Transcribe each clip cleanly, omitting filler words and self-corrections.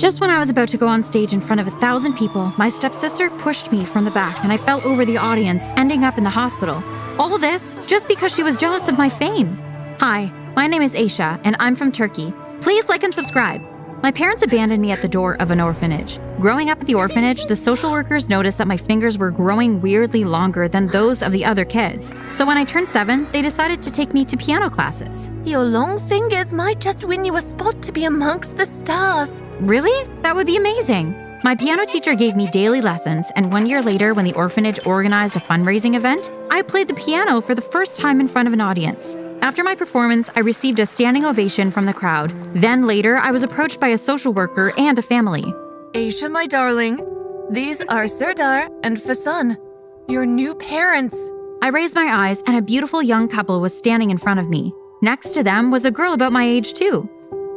Just when I was about to go on stage in front of 1,000 people, my stepsister pushed me from the back and I fell over the audience, ending up in the hospital. All this just because she was jealous of my fame. Hi, my name is Aisha and I'm from Turkey. Please like and subscribe. My parents abandoned me at the door of an orphanage. Growing up at the orphanage, the social workers noticed that my fingers were growing weirdly longer than those of the other kids. So when I turned 7, they decided to take me to piano classes. Your long fingers might just win you a spot to be amongst the stars. Really? That would be amazing. My piano teacher gave me daily lessons, and 1 year later, when the orphanage organized a fundraising event, I played the piano for the first time in front of an audience. After my performance, I received a standing ovation from the crowd. Then later, I was approached by a social worker and a family. Aisha, my darling, these are Serdar and Fasan, your new parents. I raised my eyes, and a beautiful young couple was standing in front of me. Next to them was a girl about my age, too.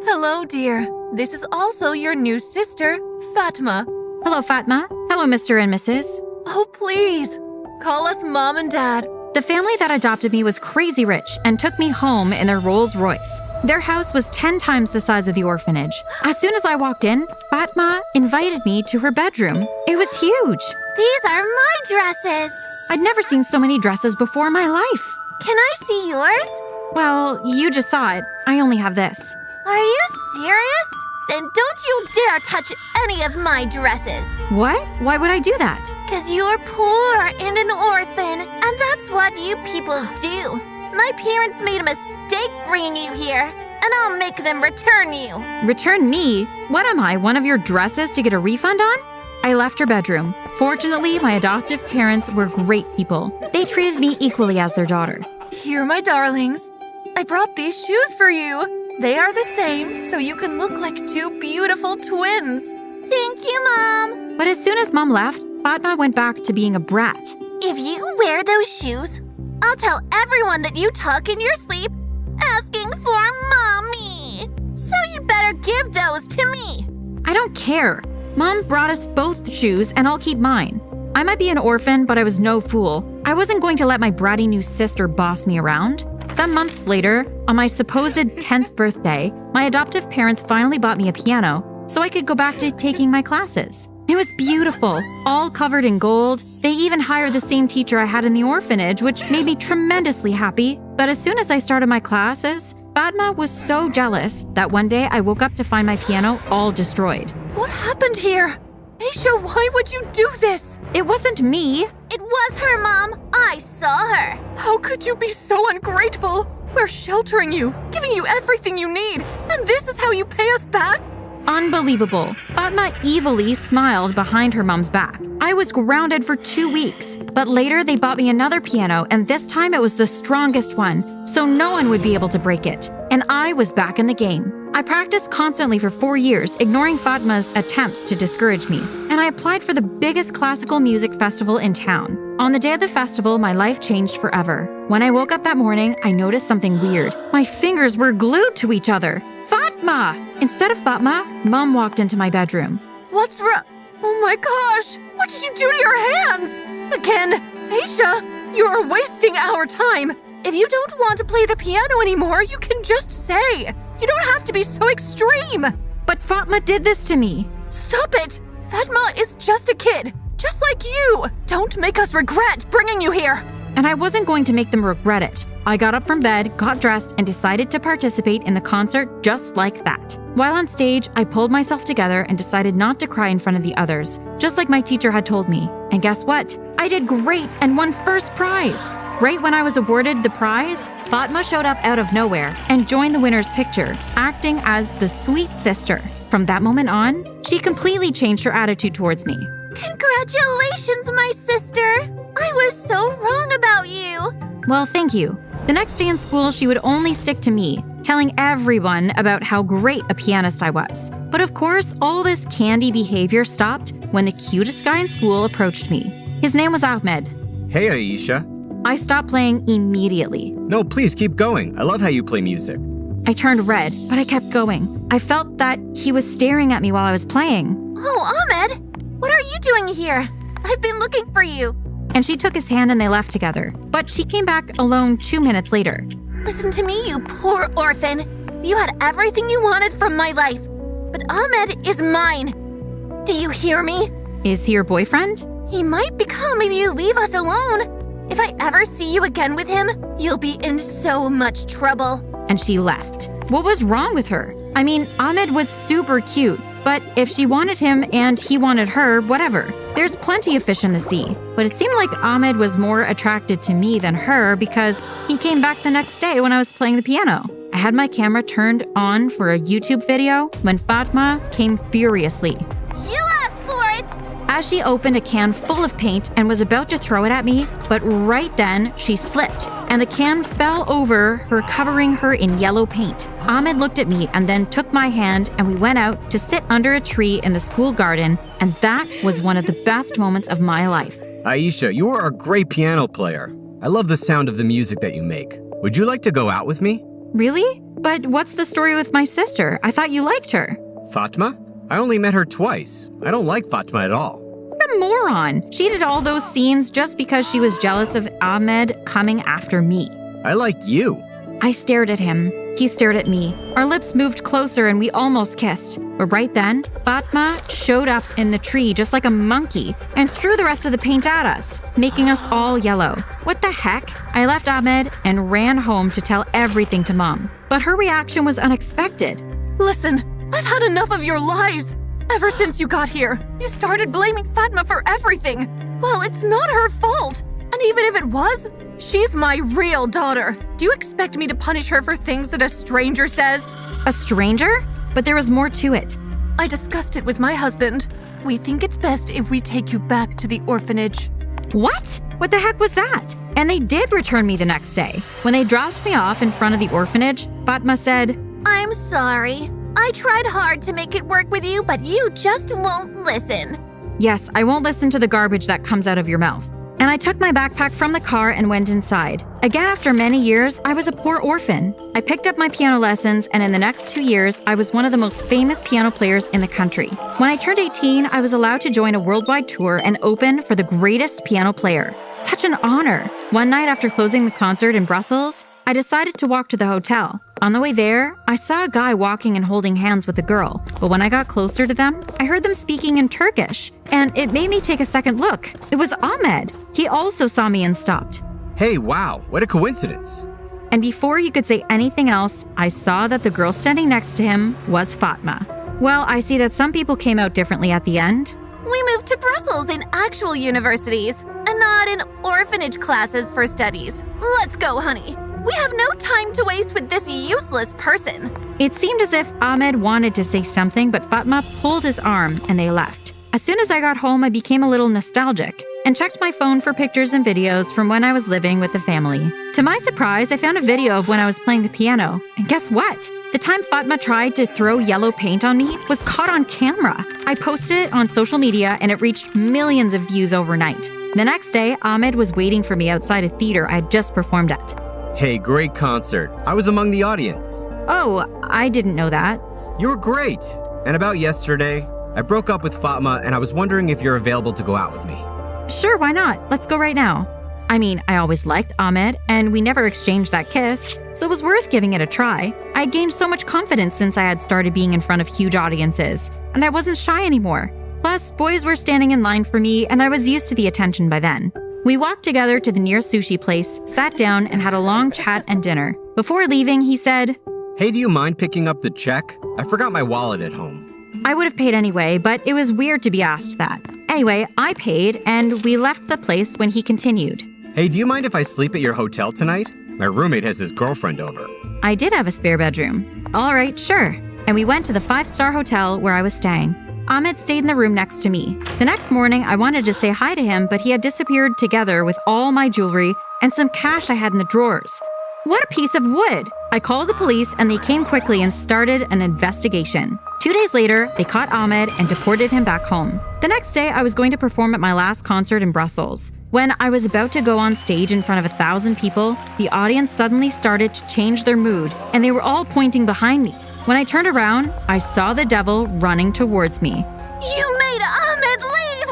Hello, dear. This is also your new sister, Fatma. Hello, Fatma. Hello, Mr. and Mrs. Oh, please, call us Mom and Dad. The family that adopted me was crazy rich and took me home in their Rolls Royce. Their house was 10 times the size of the orphanage. As soon as I walked in, Fatma invited me to her bedroom. It was huge. These are my dresses. I'd never seen so many dresses before in my life. Can I see yours? Well, you just saw it. I only have this. Are you serious? Then don't you dare touch any of my dresses. What? Why would I do that? 'Cause you're poor and an orphan, and that's what you people do. My parents made a mistake bringing you here, and I'll make them return you. Return me? What am I, one of your dresses to get a refund on? I left her bedroom. Fortunately, my adoptive parents were great people. They treated me equally as their daughter. Here, my darlings. I brought these shoes for you. They are the same, so you can look like two beautiful twins. Thank you, Mom. But as soon as Mom left, Fatma went back to being a brat. If you wear those shoes, I'll tell everyone that you talk in your sleep, asking for Mommy. So you better give those to me. I don't care. Mom brought us both shoes, and I'll keep mine. I might be an orphan, but I was no fool. I wasn't going to let my bratty new sister boss me around. Some months later, on my supposed 10th birthday, my adoptive parents finally bought me a piano so I could go back to taking my classes. It was beautiful, all covered in gold. They even hired the same teacher I had in the orphanage, which made me tremendously happy. But as soon as I started my classes, Fatma was so jealous that one day I woke up to find my piano all destroyed. What happened here? Aisha, why would you do this? It wasn't me. It was her, Mom. I saw her. How could you be so ungrateful? We're sheltering you, giving you everything you need, and this is how you pay us back? Unbelievable. Fatma evilly smiled behind her mom's back. I was grounded for 2 weeks, but later they bought me another piano, and this time it was the strongest one, so no one would be able to break it. And I was back in the game. I practiced constantly for 4 years, ignoring Fatma's attempts to discourage me, and I applied for the biggest classical music festival in town. On the day of the festival, my life changed forever. When I woke up that morning, I noticed something weird. My fingers were glued to each other. Fatma! Instead of Fatma, Mom walked into my bedroom. What's wrong? Oh my gosh! What did you do to your hands? Again, Aisha, you are wasting our time. If you don't want to play the piano anymore, you can just say. You don't have to be so extreme. But Fatma did this to me. Stop it! Fatma is just a kid, just like you. Don't make us regret bringing you here. And I wasn't going to make them regret it. I got up from bed, got dressed, and decided to participate in the concert just like that. While on stage, I pulled myself together and decided not to cry in front of the others, just like my teacher had told me. And guess what? I did great and won first prize. Right when I was awarded the prize, Fatma showed up out of nowhere and joined the winner's picture, acting as the sweet sister. From that moment on, she completely changed her attitude towards me. Congratulations, my sister. I was so wrong about you. Well, thank you. The next day in school, she would only stick to me, telling everyone about how great a pianist I was. But of course, all this candy behavior stopped when the cutest guy in school approached me. His name was Ahmed. Hey, Aisha. I stopped playing immediately. No, please keep going. I love how you play music. I turned red, but I kept going. I felt that he was staring at me while I was playing. Oh, Ahmed, what are you doing here? I've been looking for you. And she took his hand and they left together. But she came back alone 2 minutes later. Listen to me, you poor orphan. You had everything you wanted from my life. but Ahmed is mine. Do you hear me? Is he your boyfriend? He might become if you leave us alone. If I ever see you again with him, you'll be in so much trouble. And she left. What was wrong with her? I mean, Ahmed was super cute, but if she wanted him and he wanted her, whatever. There's plenty of fish in the sea. But it seemed like Ahmed was more attracted to me than her because he came back the next day when I was playing the piano. I had my camera turned on for a YouTube video when Fatma came furiously. You asked for it! As she opened a can full of paint and was about to throw it at me, but right then she slipped and the can fell over her, covering her in yellow paint. Ahmed looked at me and then took my hand and we went out to sit under a tree in the school garden, and that was one of the best moments of my life. Aisha, you are a great piano player. I love the sound of the music that you make. Would you like to go out with me? Really? But what's the story with my sister? I thought you liked her. Fatma? I only met her twice. I don't like Fatma at all. What a moron. She did all those scenes just because she was jealous of Ahmed coming after me. I like you. I stared at him. He stared at me. Our lips moved closer and we almost kissed. But right then, Fatma showed up in the tree just like a monkey and threw the rest of the paint at us, making us all yellow. What the heck? I left Ahmed and ran home to tell everything to Mom. But her reaction was unexpected. Listen, I've had enough of your lies. Ever since you got here, you started blaming Fatma for everything. Well, it's not her fault. And even if it was, she's my real daughter. Do you expect me to punish her for things that a stranger says? A stranger? But there was more to it. I discussed it with my husband. We think it's best if we take you back to the orphanage. What? What the heck was that? And they did return me the next day. When they dropped me off in front of the orphanage, Fatma said, I'm sorry. I tried hard to make it work with you, but you just won't listen. Yes, I won't listen to the garbage that comes out of your mouth. And I took my backpack from the car and went inside. Again, after many years, I was a poor orphan. I picked up my piano lessons, and in the next 2 years, I was one of the most famous piano players in the country. When I turned 18, I was allowed to join a worldwide tour and open for the greatest piano player. Such an honor. One night after closing the concert in Brussels, I decided to walk to the hotel. On the way there, I saw a guy walking and holding hands with a girl. But when I got closer to them, I heard them speaking in Turkish, and it made me take a second look. It was Ahmed. He also saw me and stopped. Hey, wow, what a coincidence. And before he could say anything else, I saw that the girl standing next to him was Fatma. Well, I see that some people came out differently at the end. We moved to Brussels in actual universities and not in orphanage classes for studies. Let's go, honey. We have no time to waste with this useless person. It seemed as if Ahmed wanted to say something, but Fatma pulled his arm and they left. As soon as I got home, I became a little nostalgic and checked my phone for pictures and videos from when I was living with the family. To my surprise, I found a video of when I was playing the piano. And guess what? The time Fatma tried to throw yellow paint on me was caught on camera. I posted it on social media and it reached millions of views overnight. The next day, Ahmed was waiting for me outside a theater I had just performed at. Hey, great concert. I was among the audience. Oh, I didn't know that. You were great. And about yesterday, I broke up with Fatma and I was wondering if you're available to go out with me. Sure, why not? Let's go right now. I mean, I always liked Ahmed, and we never exchanged that kiss, so it was worth giving it a try. I had gained so much confidence since I had started being in front of huge audiences, and I wasn't shy anymore. Plus, boys were standing in line for me, and I was used to the attention by then. We walked together to the nearest sushi place, sat down, and had a long chat and dinner. Before leaving, he said, Hey, do you mind picking up the check? I forgot my wallet at home. I would have paid anyway, but it was weird to be asked that. Anyway, I paid, and we left the place when he continued. Hey, do you mind if I sleep at your hotel tonight? My roommate has his girlfriend over. I did have a spare bedroom. All right, sure. And we went to the 5-star hotel where I was staying. Ahmed stayed in the room next to me. The next morning, I wanted to say hi to him, but he had disappeared together with all my jewelry and some cash I had in the drawers. What a piece of wood! I called the police and they came quickly and started an investigation. 2 days later, they caught Ahmed and deported him back home. The next day, I was going to perform at my last concert in Brussels. When I was about to go on stage in front of 1,000 people, the audience suddenly started to change their mood and they were all pointing behind me. When I turned around, I saw the devil running towards me. You made Ahmed leave!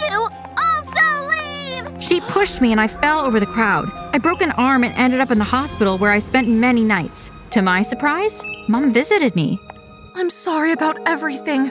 You also leave! She pushed me and I fell over the crowd. I broke an arm and ended up in the hospital where I spent many nights. To my surprise, Mom visited me. I'm sorry about everything.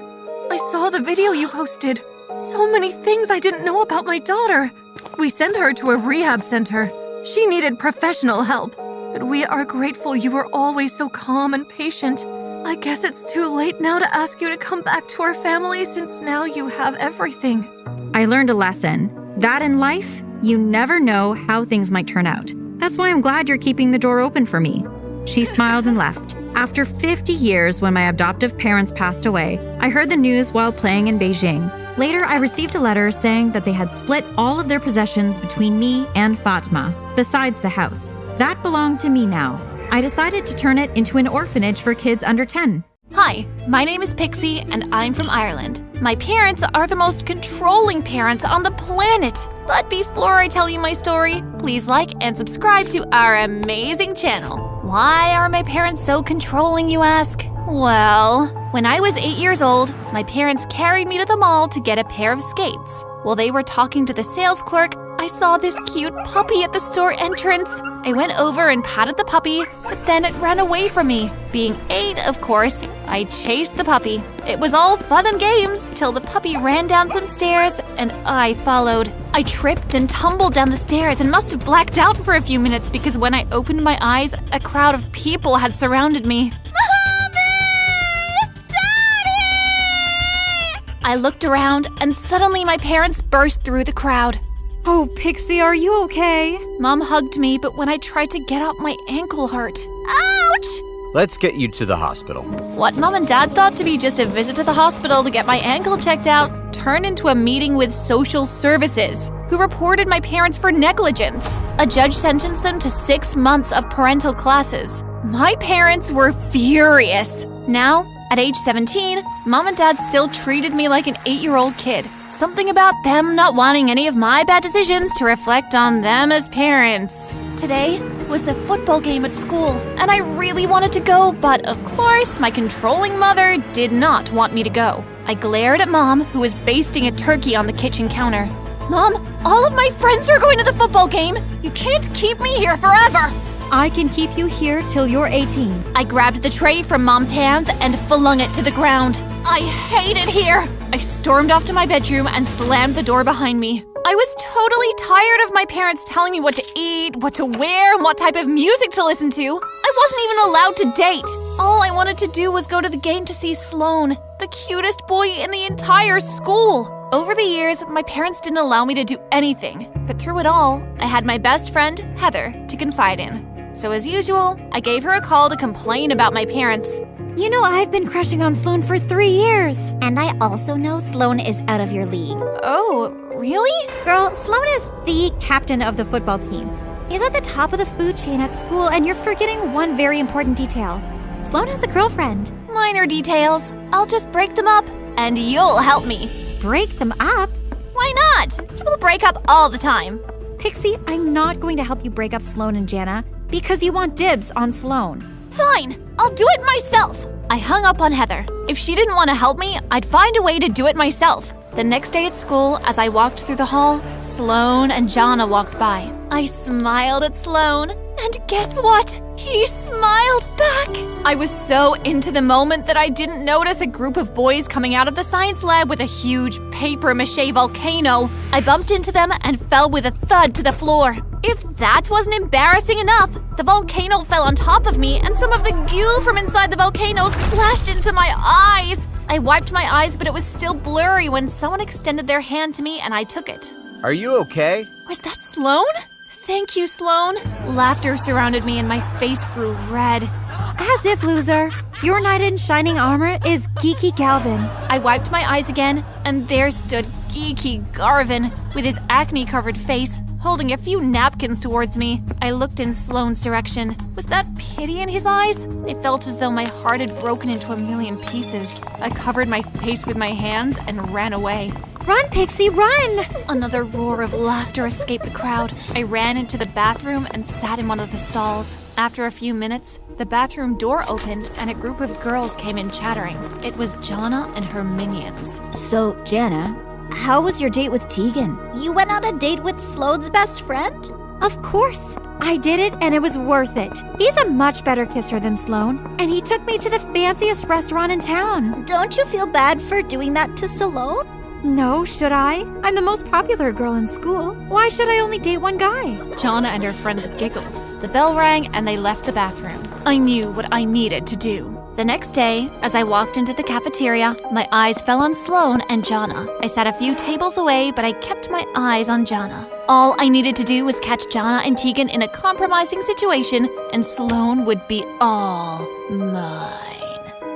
I saw the video you posted. So many things I didn't know about my daughter. We sent her to a rehab center. She needed professional help. But we are grateful you were always so calm and patient. I guess it's too late now to ask you to come back to our family since now you have everything. I learned a lesson. That in life, you never know how things might turn out. That's why I'm glad you're keeping the door open for me. She smiled and left. After 50 years, when my adoptive parents passed away, I heard the news while playing in Beijing. Later, I received a letter saying that they had split all of their possessions between me and Fatma, besides the house. That belonged to me now. I decided to turn it into an orphanage for kids under 10. Hi, my name is Pixie and I'm from Ireland. My parents are the most controlling parents on the planet. But before I tell you my story, please like and subscribe to our amazing channel. Why are my parents so controlling, you ask? Well, when I was 8 years old, my parents carried me to the mall to get a pair of skates. While they were talking to the sales clerk, I saw this cute puppy at the store entrance. I went over and patted the puppy, but then it ran away from me. Being 8, of course, I chased the puppy. It was all fun and games till the puppy ran down some stairs and I followed. I tripped and tumbled down the stairs and must have blacked out for a few minutes because when I opened my eyes, a crowd of people had surrounded me. I looked around and suddenly my parents burst through the crowd. Oh, Pixie, are you okay? Mom hugged me, but when I tried to get up, my ankle hurt. Ouch! Let's get you to the hospital. What Mom and Dad thought to be just a visit to the hospital to get my ankle checked out turned into a meeting with social services, who reported my parents for negligence. A judge sentenced them to 6 months of parental classes. My parents were furious. Now, at age 17, Mom and Dad still treated me like an 8-year-old kid. Something about them not wanting any of my bad decisions to reflect on them as parents. Today was the football game at school, and I really wanted to go, but of course, my controlling mother did not want me to go. I glared at Mom, who was basting a turkey on the kitchen counter. Mom, all of my friends are going to the football game. You can't keep me here forever. I can keep you here till you're 18. I grabbed the tray from Mom's hands and flung it to the ground. I hate it here. I stormed off to my bedroom and slammed the door behind me. I was totally tired of my parents telling me what to eat, what to wear, and what type of music to listen to. I wasn't even allowed to date. All I wanted to do was go to the game to see Sloan, the cutest boy in the entire school. Over the years, my parents didn't allow me to do anything. But through it all, I had my best friend, Heather, to confide in. So as usual, I gave her a call to complain about my parents. You know, I've been crushing on Sloan for 3 years. And I also know Sloan is out of your league. Oh, really? Girl, Sloan is the captain of the football team. He's at the top of the food chain at school, and you're forgetting one very important detail. Sloan has a girlfriend. Minor details. I'll just break them up, and you'll help me. Break them up? Why not? People break up all the time. Pixie, I'm not going to help you break up Sloan and Jana because you want dibs on Sloan. Fine, I'll do it myself. I hung up on Heather. If she didn't want to help me, I'd find a way to do it myself. The next day at school, as I walked through the hall, Sloan and Jana walked by. I smiled at Sloan, and guess what? He smiled back. I was so into the moment that I didn't notice a group of boys coming out of the science lab with a huge papier-mâché volcano. I bumped into them and fell with a thud to the floor. If that wasn't embarrassing enough, the volcano fell on top of me and some of the goo from inside the volcano splashed into my eyes. I wiped my eyes, but it was still blurry when someone extended their hand to me and I took it. Are you okay? Was that Sloan? Thank you, Sloan. Laughter surrounded me and my face grew red. As if, loser. Your knight in shining armor is Geeky Galvin. I wiped my eyes again, and there stood Geeky Garvin with his acne-covered face, holding a few napkins towards me. I looked in Sloan's direction. Was that pity in his eyes? It felt as though my heart had broken into a million pieces. I covered my face with my hands and ran away. Run, Pixie, run! Another roar of laughter escaped the crowd. I ran into the bathroom and sat in one of the stalls. After a few minutes, the bathroom door opened and a group of girls came in chattering. It was Jana and her minions. So, Jana, how was your date with Tegan? You went on a date with Sloan's best friend? Of course. I did it and it was worth it. He's a much better kisser than Sloan, and he took me to the fanciest restaurant in town. Don't you feel bad for doing that to Sloan? No, should I? I'm the most popular girl in school. Why should I only date one guy? Jonna and her friends giggled. The bell rang and they left the bathroom. I knew what I needed to do. The next day, as I walked into the cafeteria, my eyes fell on Sloan and Jonna. I sat a few tables away, but I kept my eyes on Jonna. All I needed to do was catch Jonna and Tegan in a compromising situation, and Sloan would be all mine.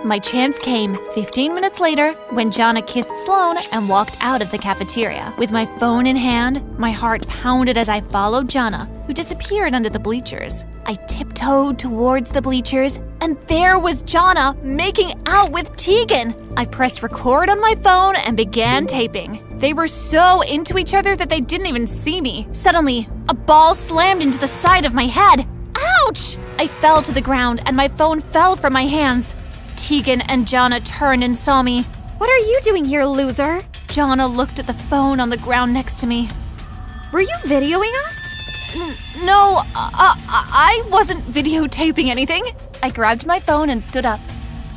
My chance came 15 minutes later when Jonna kissed Sloan and walked out of the cafeteria. With my phone in hand, my heart pounded as I followed Jonna, who disappeared under the bleachers. I tiptoed towards the bleachers, and there was Jonna making out with Tegan. I pressed record on my phone and began taping. They were so into each other that they didn't even see me. Suddenly, a ball slammed into the side of my head. Ouch! I fell to the ground and my phone fell from my hands. Tegan and Jonna turned and saw me. What are you doing here, loser? Jonna looked at the phone on the ground next to me. Were you videoing us? No, I wasn't videotaping anything. I grabbed my phone and stood up.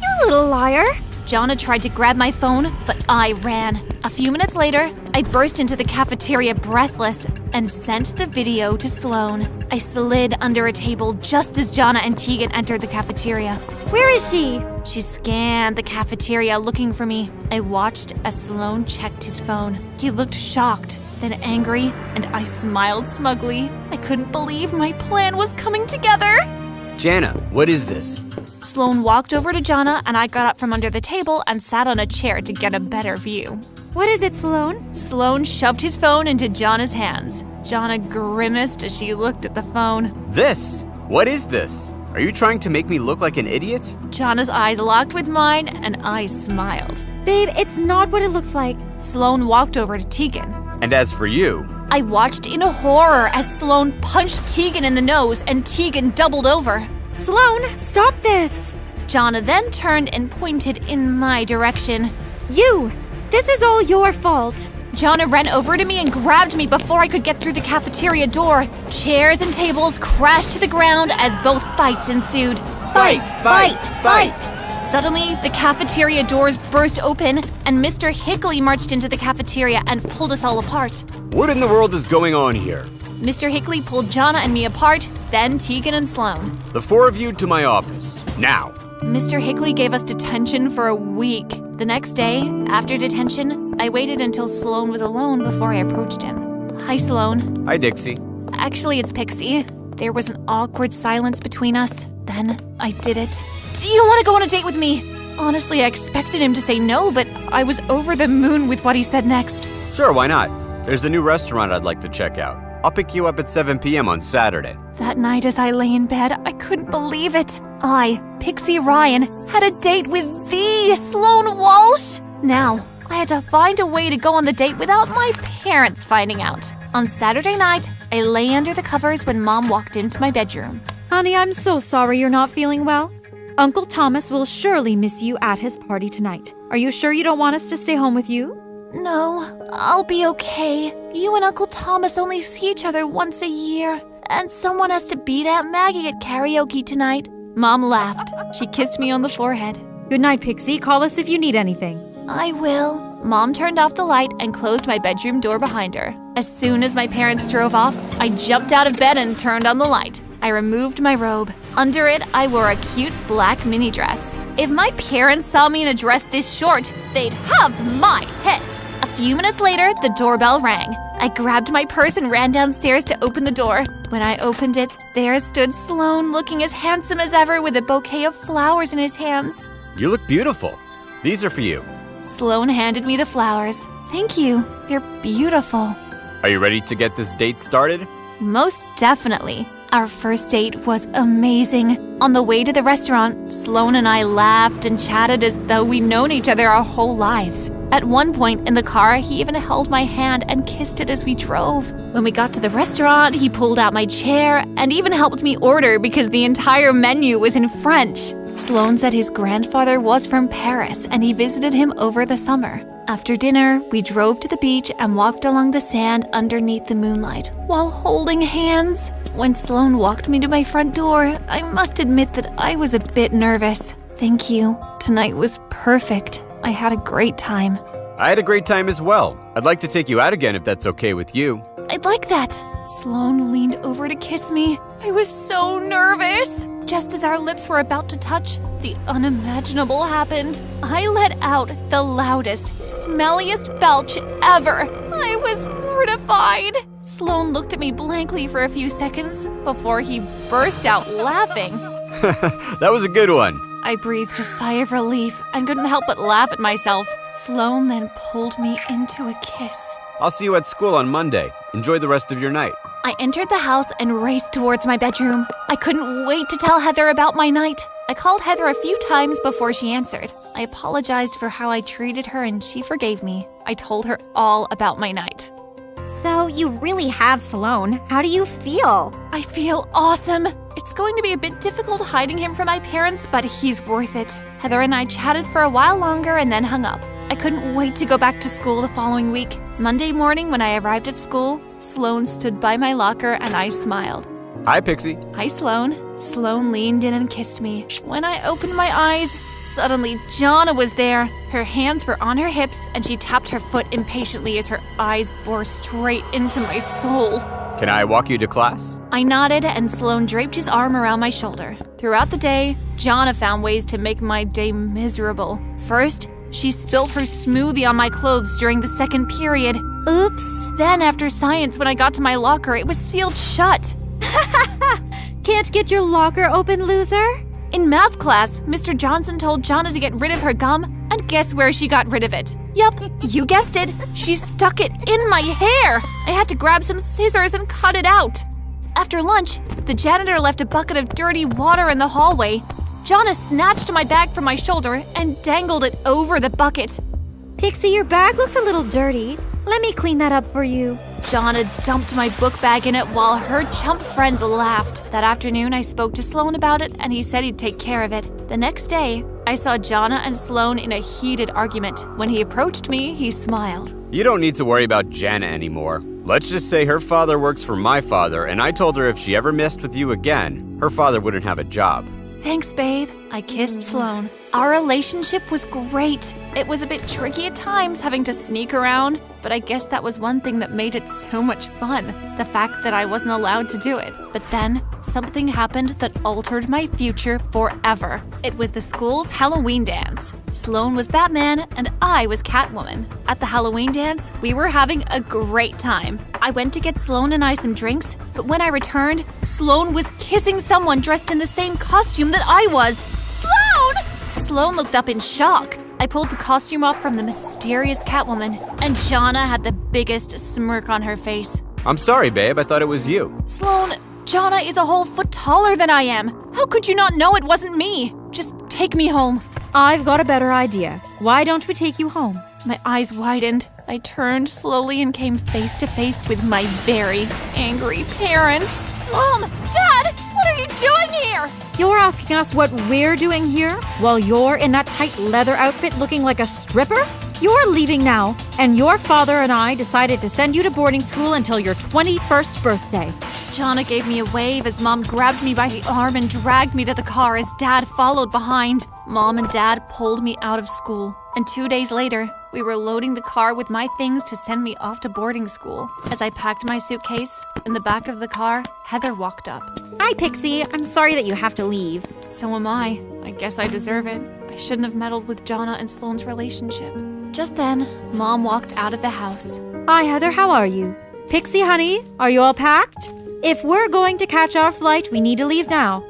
You little liar. Jonna tried to grab my phone, but I ran. A few minutes later, I burst into the cafeteria breathless and sent the video to Sloan. I slid under a table just as Jonna and Tegan entered the cafeteria. Where is she? She scanned the cafeteria looking for me. I watched as Sloan checked his phone. He looked shocked, then angry, and I smiled smugly. I couldn't believe my plan was coming together. Jana, what is this? Sloan walked over to Jonna, and I got up from under the table and sat on a chair to get a better view. What is it, Sloan? Sloan shoved his phone into Jonna's hands. Jonna grimaced as she looked at the phone. This? What is this? Are you trying to make me look like an idiot? Jonna's eyes locked with mine, and I smiled. Babe, it's not what it looks like. Sloan walked over to Tegan. And as for you, I watched in horror as Sloan punched Tegan in the nose and Tegan doubled over. Sloan, stop this! Jonna then turned and pointed in my direction. You! This is all your fault! Jonna ran over to me and grabbed me before I could get through the cafeteria door. Chairs and tables crashed to the ground as both fights ensued. Fight! Suddenly, the cafeteria doors burst open, and Mr. Hickley marched into the cafeteria and pulled us all apart. What in the world is going on here? Mr. Hickley pulled Jonna and me apart, then Tegan and Sloan. The four of you to my office, now. Mr. Hickley gave us detention for a week. The next day, after detention, I waited until Sloan was alone before I approached him. Hi, Sloan. Hi, Dixie. Actually, it's Pixie. There was an awkward silence between us. Then I did it. Do you want to go on a date with me? Honestly, I expected him to say no, but I was over the moon with what he said next. Sure, why not? There's a new restaurant I'd like to check out. I'll pick you up at 7 p.m. on Saturday. That night as I lay in bed, I couldn't believe it. I, Pixie Ryan, had a date with the Sloan Walsh. Now, I had to find a way to go on the date without my parents finding out. On Saturday night, I lay under the covers when Mom walked into my bedroom. Honey, I'm so sorry you're not feeling well. Uncle Thomas will surely miss you at his party tonight. Are you sure you don't want us to stay home with you? No, I'll be okay. You and Uncle Thomas only see each other once a year. And someone has to beat Aunt Maggie at karaoke tonight. Mom laughed. She kissed me on the forehead. Good night, Pixie. Call us if you need anything. I will. Mom turned off the light and closed my bedroom door behind her. As soon as my parents drove off, I jumped out of bed and turned on the light. I removed my robe. Under it, I wore a cute black mini dress. If my parents saw me in a dress this short, they'd have my head. A few minutes later, the doorbell rang. I grabbed my purse and ran downstairs to open the door. When I opened it, there stood Sloan looking as handsome as ever with a bouquet of flowers in his hands. You look beautiful. These are for you. Sloan handed me the flowers. Thank you. They're beautiful. Are you ready to get this date started? Most definitely. Our first date was amazing. On the way to the restaurant, Sloan and I laughed and chatted as though we'd known each other our whole lives. At one point in the car, he even held my hand and kissed it as we drove. When we got to the restaurant, he pulled out my chair and even helped me order because the entire menu was in French. Sloan said his grandfather was from Paris and he visited him over the summer. After dinner, we drove to the beach and walked along the sand underneath the moonlight while holding hands. When Sloane walked me to my front door, I must admit that I was a bit nervous. Thank you. Tonight was perfect. I had a great time. I had a great time as well. I'd like to take you out again if that's okay with you. I'd like that. Sloane leaned over to kiss me. I was so nervous. Just as our lips were about to touch, the unimaginable happened. I let out the loudest, smelliest belch ever. I was mortified. Sloane looked at me blankly for a few seconds before he burst out laughing. That was a good one. I breathed a sigh of relief and couldn't help but laugh at myself. Sloane then pulled me into a kiss. I'll see you at school on Monday. Enjoy the rest of your night. I entered the house and raced towards my bedroom. I couldn't wait to tell Heather about my night. I called Heather a few times before she answered. I apologized for how I treated her and she forgave me. I told her all about my night. So you really have Sloane. How do you feel? I feel awesome. It's going to be a bit difficult hiding him from my parents, but he's worth it. Heather and I chatted for a while longer and then hung up. I couldn't wait to go back to school the following week. Monday morning when I arrived at school, Sloane stood by my locker and I smiled. Hi, Pixie. Hi, Sloane. Sloane leaned in and kissed me. When I opened my eyes, suddenly Jonna was there. Her hands were on her hips and she tapped her foot impatiently as her eyes bore straight into my soul. Can I walk you to class? I nodded and Sloane draped his arm around my shoulder. Throughout the day, Jonna found ways to make my day miserable. First, she spilled her smoothie on my clothes during the second period. Oops. Then after science, when I got to my locker, it was sealed shut. Can't get your locker open, loser? In math class, Mr. Johnson told Jonna to get rid of her gum, and guess where she got rid of it? Yup, you guessed it. She stuck it in my hair. I had to grab some scissors and cut it out. After lunch, the janitor left a bucket of dirty water in the hallway. Jonna snatched my bag from my shoulder and dangled it over the bucket. Pixie, your bag looks a little dirty. Let me clean that up for you. Jonna dumped my book bag in it while her chump friends laughed. That afternoon, I spoke to Sloane about it, and he said he'd take care of it. The next day, I saw Jonna and Sloane in a heated argument. When he approached me, he smiled. You don't need to worry about Jana anymore. Let's just say her father works for my father, and I told her if she ever messed with you again, her father wouldn't have a job. Thanks, babe. I kissed Sloane. Our relationship was great. It was a bit tricky at times having to sneak around, but I guess that was one thing that made it so much fun, the fact that I wasn't allowed to do it. But then, something happened that altered my future forever. It was the school's Halloween dance. Sloane was Batman and I was Catwoman. At the Halloween dance, we were having a great time. I went to get Sloane and I some drinks, but when I returned, Sloane was kissing someone dressed in the same costume that I was. Sloane! Sloane looked up in shock. I pulled the costume off from the mysterious Catwoman, and Jonna had the biggest smirk on her face. I'm sorry, babe. I thought it was you. Sloane, Jonna is a whole foot taller than I am. How could you not know it wasn't me? Just take me home. I've got a better idea. Why don't we take you home? My eyes widened. I turned slowly and came face to face with my very angry parents. Mom! Dad! What are you doing here? You're asking us what we're doing here while you're in that tight leather outfit looking like a stripper? You're leaving now, and your father and I decided to send you to boarding school until your 21st birthday. Jonna gave me a wave as Mom grabbed me by the arm and dragged me to the car as Dad followed behind. Mom and Dad pulled me out of school, and 2 days later, we were loading the car with my things to send me off to boarding school. As I packed my suitcase, in the back of the car, Heather walked up. Hi, Pixie. I'm sorry that you have to leave. So am I. I guess I deserve it. I shouldn't have meddled with Jonna and Sloane's relationship. Just then, Mom walked out of the house. Hi, Heather. How are you? Pixie, honey, are you all packed? If we're going to catch our flight, we need to leave now.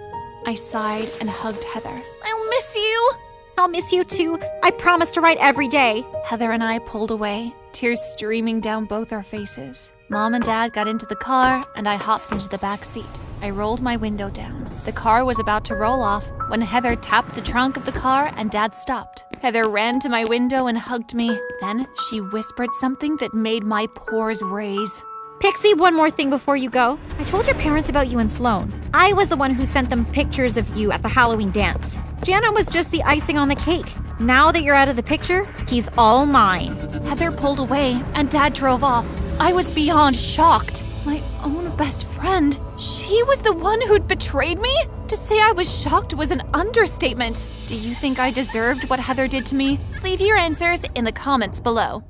I sighed and hugged Heather. I'll miss you! I'll miss you too. I promise to write every day. Heather and I pulled away, tears streaming down both our faces. Mom and Dad got into the car, and I hopped into the back seat. I rolled my window down. The car was about to roll off when Heather tapped the trunk of the car and Dad stopped. Heather ran to my window and hugged me. Then she whispered something that made my pores raise. Pixie, one more thing before you go. I told your parents about you and Sloane. I was the one who sent them pictures of you at the Halloween dance. Jana was just the icing on the cake. Now that you're out of the picture, he's all mine. Heather pulled away and Dad drove off. I was beyond shocked. My own best friend. She was the one who'd betrayed me? To say I was shocked was an understatement. Do you think I deserved what Heather did to me? Leave your answers in the comments below.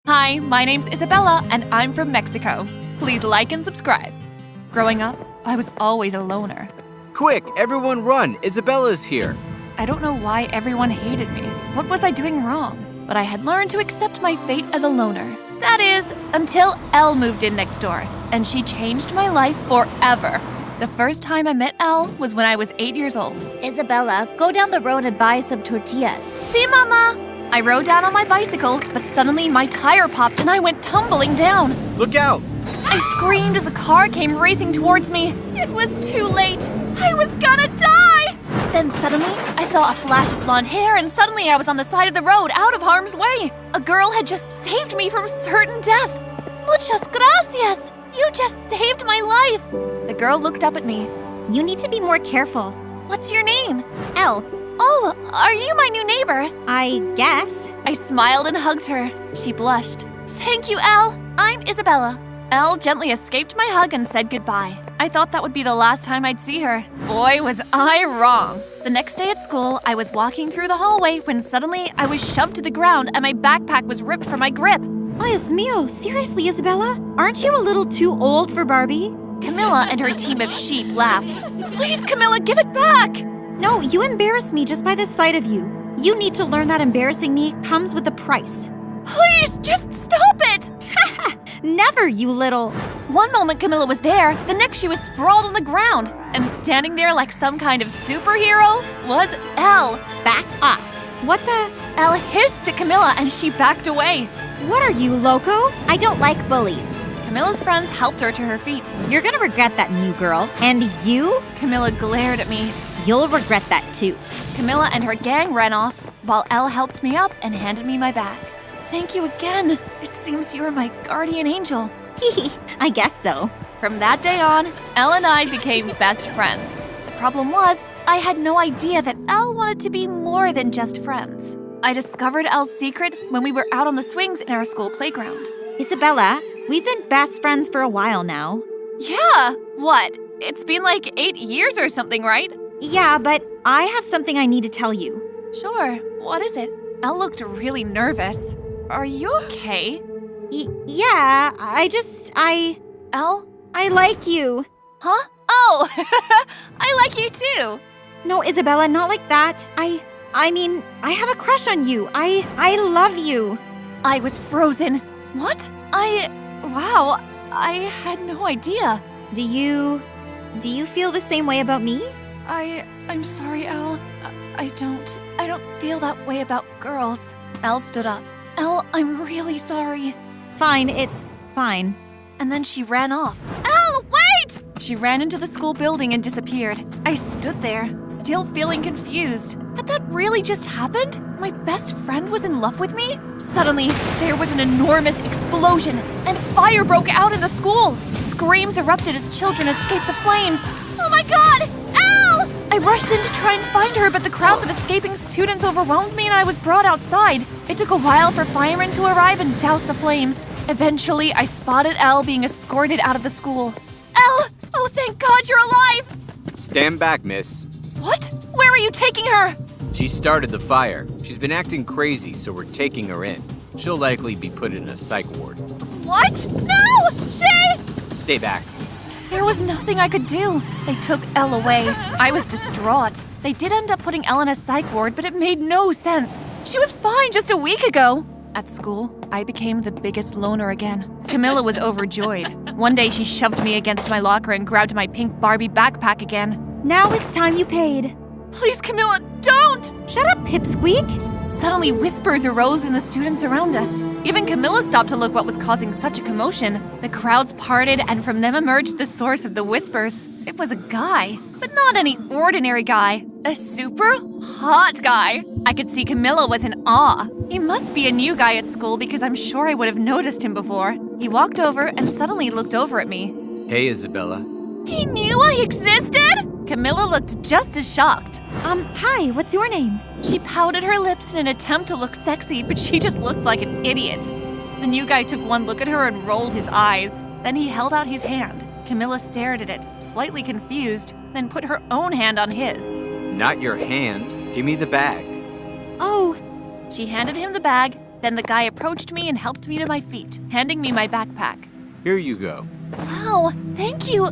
Hi, my name's Isabella and I'm from Mexico. Please like and subscribe. Growing up, I was always a loner. Quick, everyone run! Isabella's here! I don't know why everyone hated me. What was I doing wrong? But I had learned to accept my fate as a loner. That is, until Elle moved in next door, and she changed my life forever. The first time I met Elle was when I was 8 years old. Isabella, go down the road and buy some tortillas. See, Mama? I rode down on my bicycle, but suddenly my tire popped and I went tumbling down. Look out! I screamed as a car came racing towards me. It was too late. I was gonna die! Then suddenly, I saw a flash of blonde hair and suddenly I was on the side of the road out of harm's way. A girl had just saved me from certain death. Muchas gracias! You just saved my life! The girl looked up at me. You need to be more careful. What's your name? Elle, Oh, are you my new neighbor? I guess. I smiled and hugged her. She blushed. Thank you, Elle. I'm Isabella. Elle gently escaped my hug and said goodbye. I thought that would be the last time I'd see her. Boy, was I wrong. The next day at school, I was walking through the hallway when suddenly I was shoved to the ground and my backpack was ripped from my grip. Oh, Dios mío, seriously, Isabella? Aren't you a little too old for Barbie? Camilla and her team of sheep laughed. Please, Camilla, give it back! No, you embarrass me just by the sight of you. You need to learn that embarrassing me comes with a price. Please, just stop it! Never, you little... One moment Camilla was there, the next she was sprawled on the ground. And standing there like some kind of superhero was Elle. Back off. What the... Elle hissed at Camilla and she backed away. What are you, loco? I don't like bullies. Camilla's friends helped her to her feet. You're gonna regret that, new girl. And you? Camilla glared at me. You'll regret that too. Camilla and her gang ran off, while Elle helped me up and handed me my bag. Thank you again. It seems you are my guardian angel. I guess so. From that day on, Elle and I became best friends. The problem was, I had no idea that Elle wanted to be more than just friends. I discovered Elle's secret when we were out on the swings in our school playground. Isabella, we've been best friends for a while now. Yeah! What? It's been like 8 years or something, right? Yeah, but I have something I need to tell you. Sure. What is it? Elle looked really nervous. Are you okay? Yeah, Elle? I like you. Huh? Oh! I like you too! No, Isabella, not like that. I mean, I have a crush on you. I love you. I was frozen. What? Wow, I had no idea. Do you feel the same way about me? I'm sorry, Elle. I don't feel that way about girls. Elle stood up. Elle, I'm really sorry. Fine, it's fine. And then she ran off. Elle, wait! She ran into the school building and disappeared. I stood there, still feeling confused. Had that really just happened? My best friend was in love with me? Suddenly, there was an enormous explosion, and fire broke out in the school. Screams erupted as children escaped the flames. Oh my god! Elle! I rushed in to try and find her, but the crowds of escaping students overwhelmed me and I was brought outside. It took a while for firemen to arrive and douse the flames. Eventually, I spotted Elle being escorted out of the school. Elle! Oh, thank God you're alive! Stand back, miss. What? Where are you taking her? She started the fire. She's been acting crazy, so we're taking her in. She'll likely be put in a psych ward. What? No! She... Stay back. There was nothing I could do. They took Elle away. I was distraught. They did end up putting Elle in a psych ward, but it made no sense. She was fine just a week ago. At school, I became the biggest loner again. Camilla was overjoyed. One day she shoved me against my locker and grabbed my pink Barbie backpack again. Now it's time you paid. Please, Camilla, don't! Shut up, Pipsqueak. Suddenly, whispers arose in the students around us. Even Camilla stopped to look what was causing such a commotion. The crowds parted, and from them emerged the source of the whispers. It was a guy, but not any ordinary guy. A super hot guy. I could see Camilla was in awe. He must be a new guy at school because I'm sure I would have noticed him before. He walked over and suddenly looked over at me. Hey, Isabella. He knew I existed? Camilla looked just as shocked. Hi, what's your name? She pouted her lips in an attempt to look sexy, but she just looked like an idiot. The new guy took one look at her and rolled his eyes. Then he held out his hand. Camilla stared at it, slightly confused, then put her own hand on his. Not your hand. Give me the bag. Oh. She handed him the bag, then the guy approached me and helped me to my feet, handing me my backpack. Here you go. Wow, thank you,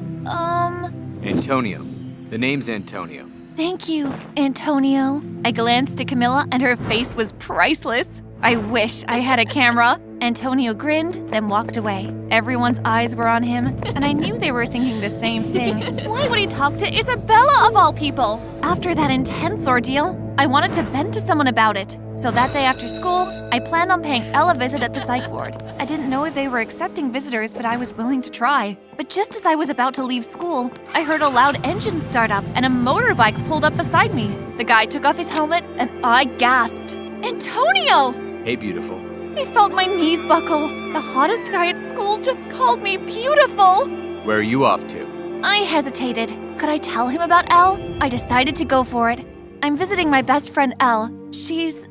Antonio. The name's Antonio. Thank you, Antonio. I glanced at Camilla and her face was priceless. I wish I had a camera. Antonio grinned, then walked away. Everyone's eyes were on him, and I knew they were thinking the same thing. Why would he talk to Isabella of all people? After that intense ordeal, I wanted to vent to someone about it. So that day after school, I planned on paying Elle a visit at the psych ward. I didn't know if they were accepting visitors, but I was willing to try. But just as I was about to leave school, I heard a loud engine start up and a motorbike pulled up beside me. The guy took off his helmet and I gasped. Antonio! Hey, beautiful. I felt my knees buckle. The hottest guy at school just called me beautiful. Where are you off to? I hesitated. Could I tell him about Elle? I decided to go for it. I'm visiting my best friend Elle. She's,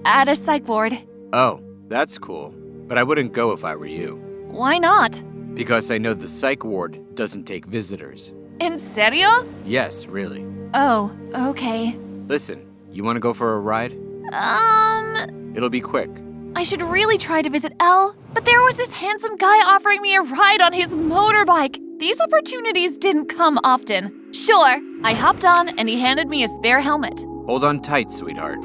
at a psych ward. Oh, that's cool. But I wouldn't go if I were you. Why not? Because I know the psych ward doesn't take visitors. En serio? Yes, really. Oh, okay. Listen, you want to go for a ride? It'll be quick. I should really try to visit Elle, but there was this handsome guy offering me a ride on his motorbike. These opportunities didn't come often. Sure, I hopped on and he handed me a spare helmet. Hold on tight, sweetheart.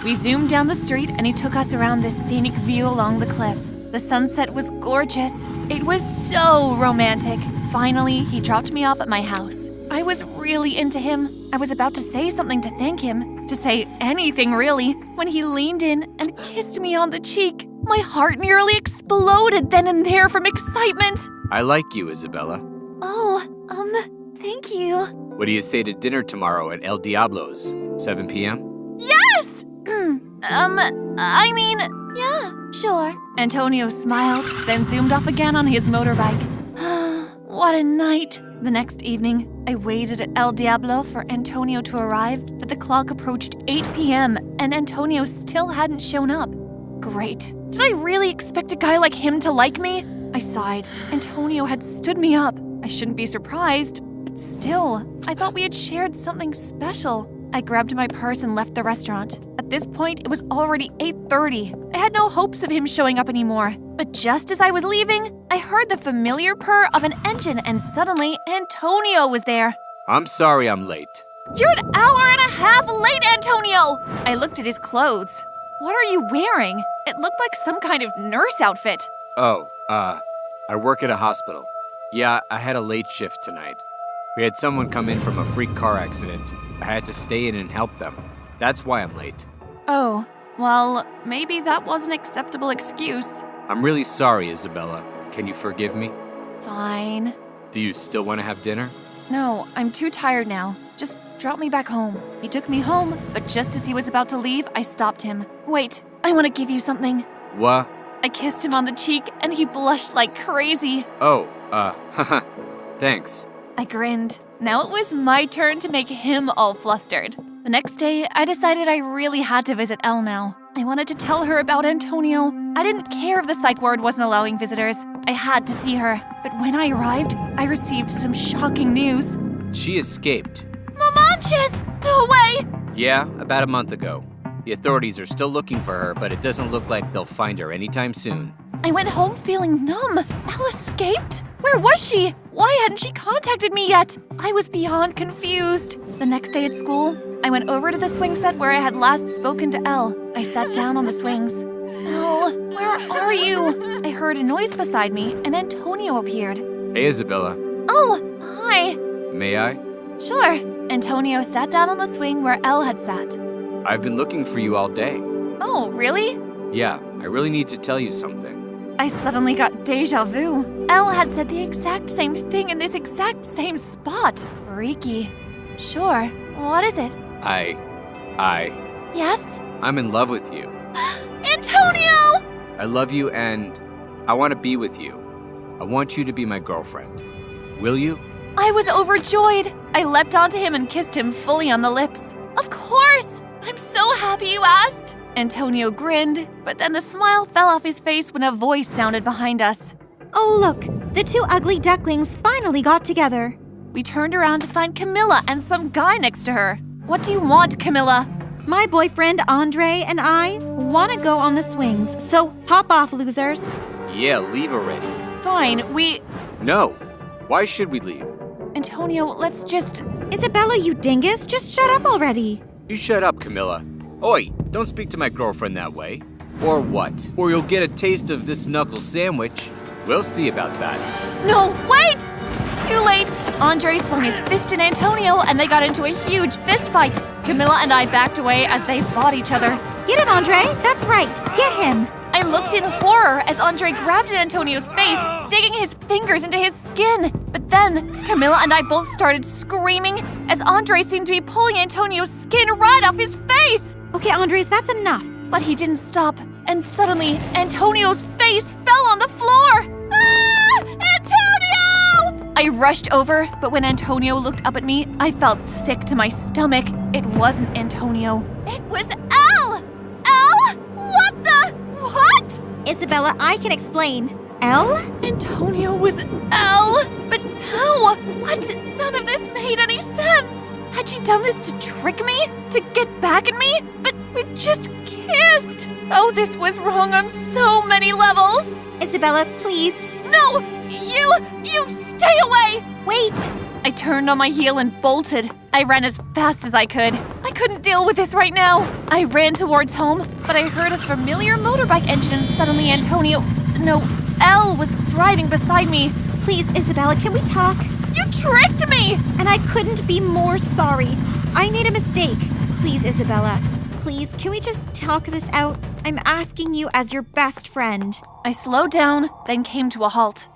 We zoomed down the street and he took us around this scenic view along the cliff. The sunset was gorgeous. It was so romantic. Finally, he dropped me off at my house. I was really into him. I was about to say something to thank him, to say anything really, when he leaned in and kissed me on the cheek. My heart nearly exploded then and there from excitement. I like you, Isabella. Thank you. What do you say to dinner tomorrow at El Diablo's? 7 p.m.? Yes! Yeah, sure. Antonio smiled, then zoomed off again on his motorbike. What a night. The next evening, I waited at El Diablo for Antonio to arrive, but the clock approached 8 p.m. and Antonio still hadn't shown up. Great. Did I really expect a guy like him to like me? I sighed. Antonio had stood me up. I shouldn't be surprised, but still, I thought we had shared something special. I grabbed my purse and left the restaurant. At this point, it was already 8:30. I had no hopes of him showing up anymore. But just as I was leaving, I heard the familiar purr of an engine and suddenly Antonio was there. I'm sorry I'm late. You're an hour and a half late, Antonio! I looked at his clothes. What are you wearing? It looked like some kind of nurse outfit. Oh, I work at a hospital. Yeah, I had a late shift tonight. We had someone come in from a freak car accident. I had to stay in and help them. That's why I'm late. Oh, well, maybe that was an acceptable excuse. I'm really sorry, Isabella. Can you forgive me? Fine. Do you still want to have dinner? No, I'm too tired now. Just drop me back home. He took me home, but just as he was about to leave, I stopped him. Wait, I want to give you something. What? I kissed him on the cheek and he blushed like crazy. Oh, thanks. I grinned. Now it was my turn to make him all flustered. The next day, I decided I really had to visit Elle now. I wanted to tell her about Antonio. I didn't care if the psych ward wasn't allowing visitors. I had to see her. But when I arrived, I received some shocking news. She escaped. No manches! No way! Yeah, about a month ago. The authorities are still looking for her, but it doesn't look like they'll find her anytime soon. I went home feeling numb. Elle escaped? Where was she? Why hadn't she contacted me yet? I was beyond confused. The next day at school, I went over to the swing set where I had last spoken to Elle. I sat down on the swings. Elle, where are you? I heard a noise beside me, and Antonio appeared. Hey, Isabella. Oh, hi. May I? Sure. Antonio sat down on the swing where Elle had sat. I've been looking for you all day. Oh, really? Yeah, I really need to tell you something. I suddenly got deja vu. Elle had said the exact same thing in this exact same spot. Freaky. Sure. What is it? Yes? I'm in love with you. Antonio! I love you and I want to be with you. I want you to be my girlfriend. Will you? I was overjoyed. I leapt onto him and kissed him fully on the lips. Of course! I'm so happy you asked! Antonio grinned, but then the smile fell off his face when a voice sounded behind us. Oh, look, the two ugly ducklings finally got together. We turned around to find Camilla and some guy next to her. What do you want, Camilla? My boyfriend Andre and I want to go on the swings, so hop off, losers. Yeah, leave already. Fine, No. Why should we leave? Antonio, let's just... Isabella, you dingus, just shut up already. You shut up, Camilla. Oi, don't speak to my girlfriend that way. Or what? Or you'll get a taste of this knuckle sandwich. We'll see about that. No, wait! Too late! Andre swung his fist at Antonio and they got into a huge fist fight. Camilla and I backed away as they fought each other. Get him, Andre. That's right. Get him. I looked in horror as Andre grabbed at Antonio's face, digging his fingers into his skin. But then, Camilla and I both started screaming as Andre seemed to be pulling Antonio's skin right off his face. Okay, Andres, that's enough. But he didn't stop, and suddenly, Antonio's face fell on the floor. Ah! Antonio! I rushed over, but when Antonio looked up at me, I felt sick to my stomach. It wasn't Antonio. It was Elle! Elle? What the? What? Isabella, I can explain. Elle? Antonio was Elle? But how? What? None of this made any sense. Had she done this to trick me? To get back at me? But we just kissed. Oh, this was wrong on so many levels. Isabella, please. No! You stay away! Wait. I turned on my heel and bolted. I ran as fast as I could. I couldn't deal with this right now. I ran towards home, but I heard a familiar motorbike engine and suddenly Elle was driving beside me. Please, Isabella, can we talk? You tricked me! And I couldn't be more sorry. I made a mistake. Please, Isabella. Please, can we just talk this out? I'm asking you as your best friend. I slowed down, then came to a halt.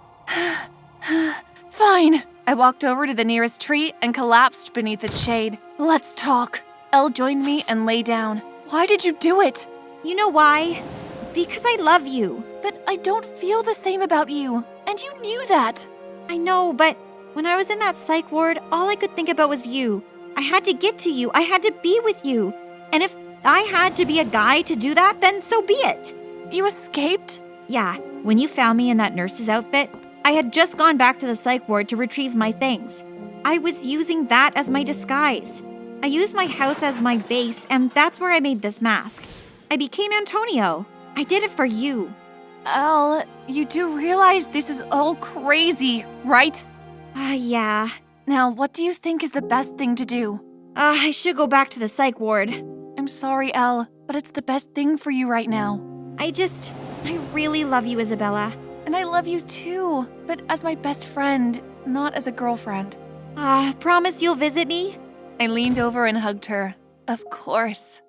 Fine. I walked over to the nearest tree and collapsed beneath its shade. Let's talk. Elle joined me and lay down. Why did you do it? You know why? Because I love you. But I don't feel the same about you. And you knew that. I know, but when I was in that psych ward, all I could think about was you. I had to get to you. I had to be with you. And if I had to be a guy to do that, then so be it. You escaped? Yeah, when you found me in that nurse's outfit, I had just gone back to the psych ward to retrieve my things. I was using that as my disguise. I used my house as my base, and that's where I made this mask. I became Antonio. I did it for you. Elle, you do realize this is all crazy, right? Yeah. Now, what do you think is the best thing to do? I should go back to the psych ward. I'm sorry, Elle, but it's the best thing for you right now. I really love you, Isabella. And I love you too, but as my best friend, not as a girlfriend. Promise you'll visit me? I leaned over and hugged her. Of course.